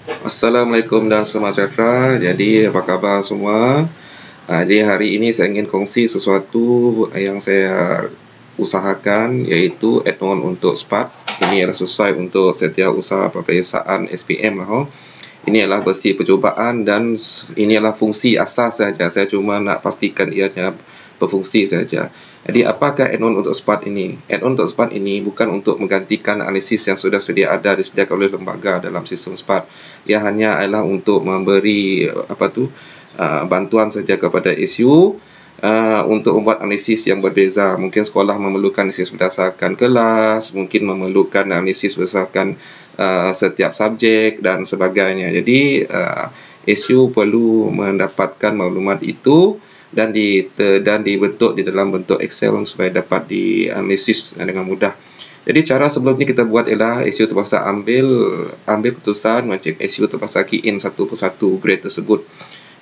Assalamualaikum dan selamat sejahtera. Jadi apa khabar semua? Jadi hari ini saya ingin kongsi sesuatu yang saya usahakan, iaitu add-on untuk Spark. Ini adalah sesuai untuk setiausaha peperiksaan SPM lah. Ini adalah versi percubaan dan ini adalah fungsi asas saja. Saya cuma nak pastikan ianya berfungsi saja. Jadi apakah add-on untuk Spark ini? Add-on untuk Spark ini bukan untuk menggantikan analisis yang sudah sedia ada disediakan oleh lembaga dalam sistem Spark. Ia hanya adalah untuk memberi bantuan saja kepada SU untuk membuat analisis yang berbeza. Mungkin sekolah memerlukan analisis berdasarkan kelas, mungkin memerlukan analisis berdasarkan setiap subjek dan sebagainya. Jadi SU perlu mendapatkan maklumat itu dan dibentuk di dalam bentuk Excel supaya dapat dianalisis dengan mudah. Jadi cara sebelum ni kita buat ialah SU terpaksa ambil keputusan, macam SU terpaksa key in satu persatu grade tersebut.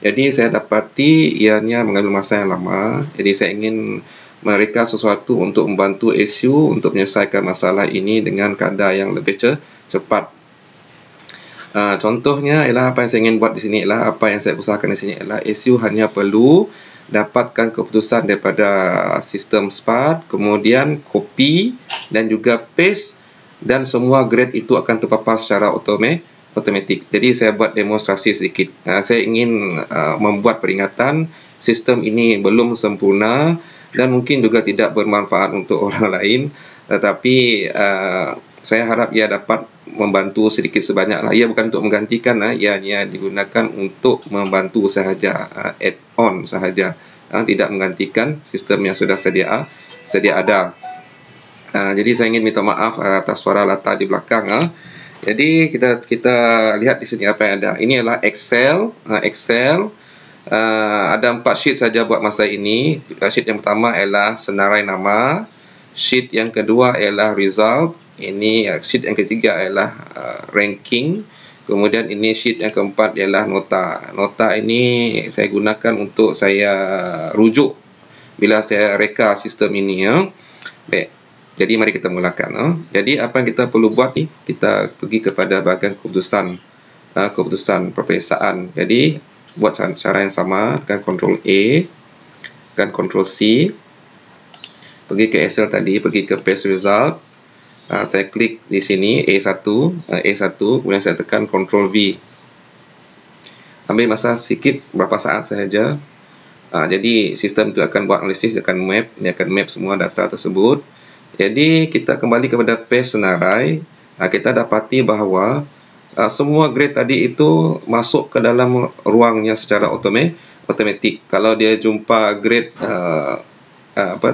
Jadi saya dapati ianya mengambil masa yang lama. Jadi saya ingin mereka sesuatu untuk membantu SU untuk menyelesaikan masalah ini dengan kadar yang lebih cepat. Contohnya ialah apa yang saya ingin buat di sini ialah apa yang saya usahakan di sini ialah SU hanya perlu dapatkan keputusan daripada sistem Spark, kemudian copy dan juga paste, dan semua grade itu akan terpapar secara automatik. Jadi saya buat demonstrasi sedikit. Saya ingin membuat peringatan sistem ini belum sempurna dan mungkin juga tidak bermanfaat untuk orang lain, tetapi saya harap ia dapat membantu sedikit sebanyaklah. Ia bukan untuk menggantikan, ia digunakan untuk membantu sahaja, add-on sahaja, tidak menggantikan sistem yang sudah sedia ada. Jadi saya ingin minta maaf atas suara latar di belakang. Jadi kita lihat di sini apa yang ada. Ini adalah Excel. Ada 4 sheet saja buat masa ini. Sheet yang pertama ialah senarai nama. Sheet yang kedua ialah result. Ini sheet yang ketiga ialah ranking. Kemudian ini sheet yang keempat ialah nota. Nota ini saya gunakan untuk saya rujuk bila saya reka sistem ini. Baik. Jadi mari kita mulakan. Jadi apa yang kita perlu buat ni, kita pergi kepada bahagian keputusan peperiksaan. Jadi buat cara yang sama, tekan Ctrl A, tekan Ctrl C, pergi ke Excel tadi, pergi ke paste result. Saya klik di sini A1, kemudian saya tekan Ctrl V. Ambil masa sedikit, berapa saat sahaja. Jadi sistem itu akan buat analisis, dia akan map semua data tersebut. Jadi kita kembali kepada paste senarai. Kita dapati bahawa semua grade tadi itu masuk ke dalam ruangnya secara automatik. Kalau dia jumpa grade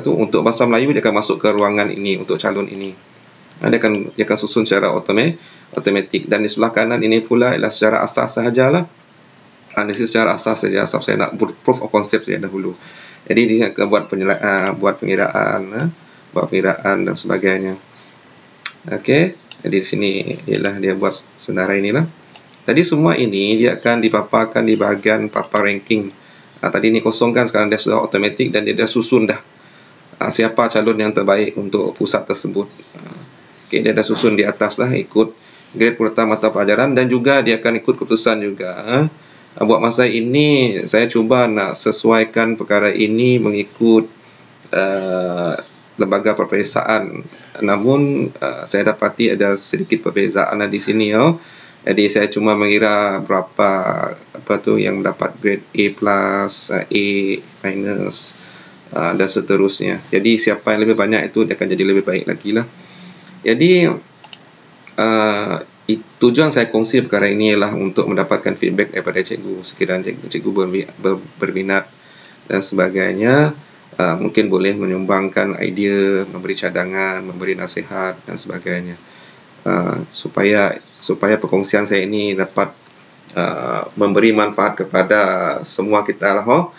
untuk bahasa Melayu, dia akan masuk ke ruangan ini untuk calon ini. Dia akan susun secara automatik. Dan di sebelah kanan ini pula ialah secara asas sahajalah. Analisis secara asas saja, sebab saya nak proof of concept saja dahulu. Jadi dia akan buat pengiraan dan sebagainya. Okey. Jadi di sini ialah dia buat senarai inilah. Tadi semua ini dia akan dipaparkan di bahagian papar ranking. Tadi ini kosong kan, sekarang dia sudah automatik dan dia dah susun dah. Siapa calon yang terbaik untuk pusat tersebut. Okay, dia dah susun di atas lah, ikut grade purata mata pelajaran dan juga dia akan ikut keputusan juga. Buat masa ini saya cuba nak sesuaikan perkara ini mengikut lembaga peperiksaan. Namun saya dapati ada sedikit perbezaan di sini. Jadi saya cuma mengira berapa yang mendapat grade A+, A minus dan seterusnya. Jadi siapa yang lebih banyak itu dia akan jadi lebih baik lagi lah. Jadi tujuan saya kongsi perkara ini ialah untuk mendapatkan feedback daripada cikgu. Sekiranya cikgu berminat dan sebagainya, mungkin boleh menyumbangkan idea, memberi cadangan, memberi nasihat dan sebagainya, supaya perkongsian saya ini dapat memberi manfaat kepada semua kita lah.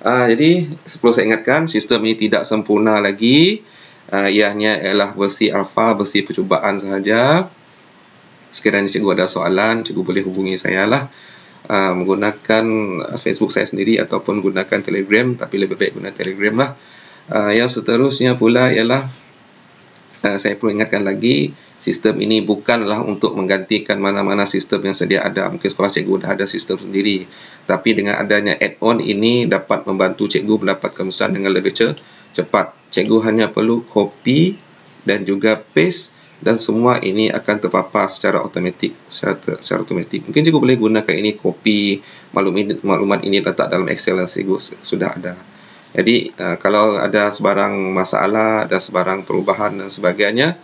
Jadi perlu saya ingatkan, sistem ini tidak sempurna lagi. Ianya ialah versi alpha, versi percubaan sahaja. Sekiranya cikgu ada soalan, cikgu boleh hubungi saya lah, menggunakan Facebook saya sendiri ataupun gunakan Telegram, tapi lebih baik guna Telegram lah. Yang seterusnya pula ialah Saya perlu ingatkan lagi, sistem ini bukanlah untuk menggantikan mana-mana sistem yang sedia ada. Mungkin sekolah cikgu dah ada sistem sendiri. Tapi dengan adanya add-on ini dapat membantu cikgu mendapat kemudahan dengan lebih cepat. Cikgu hanya perlu copy dan juga paste, dan semua ini akan terpapar secara automatik. Mungkin cikgu boleh gunakan ini, copy maklumat ini letak dalam Excel yang cikgu sudah ada. Jadi kalau ada sebarang masalah, ada sebarang perubahan dan sebagainya,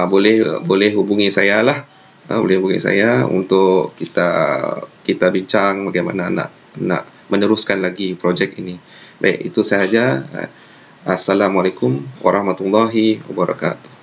boleh hubungi saya lah. Boleh hubungi saya untuk kita bincang bagaimana nak meneruskan lagi projek ini. Baik, itu sahaja. Assalamualaikum warahmatullahi wabarakatuh.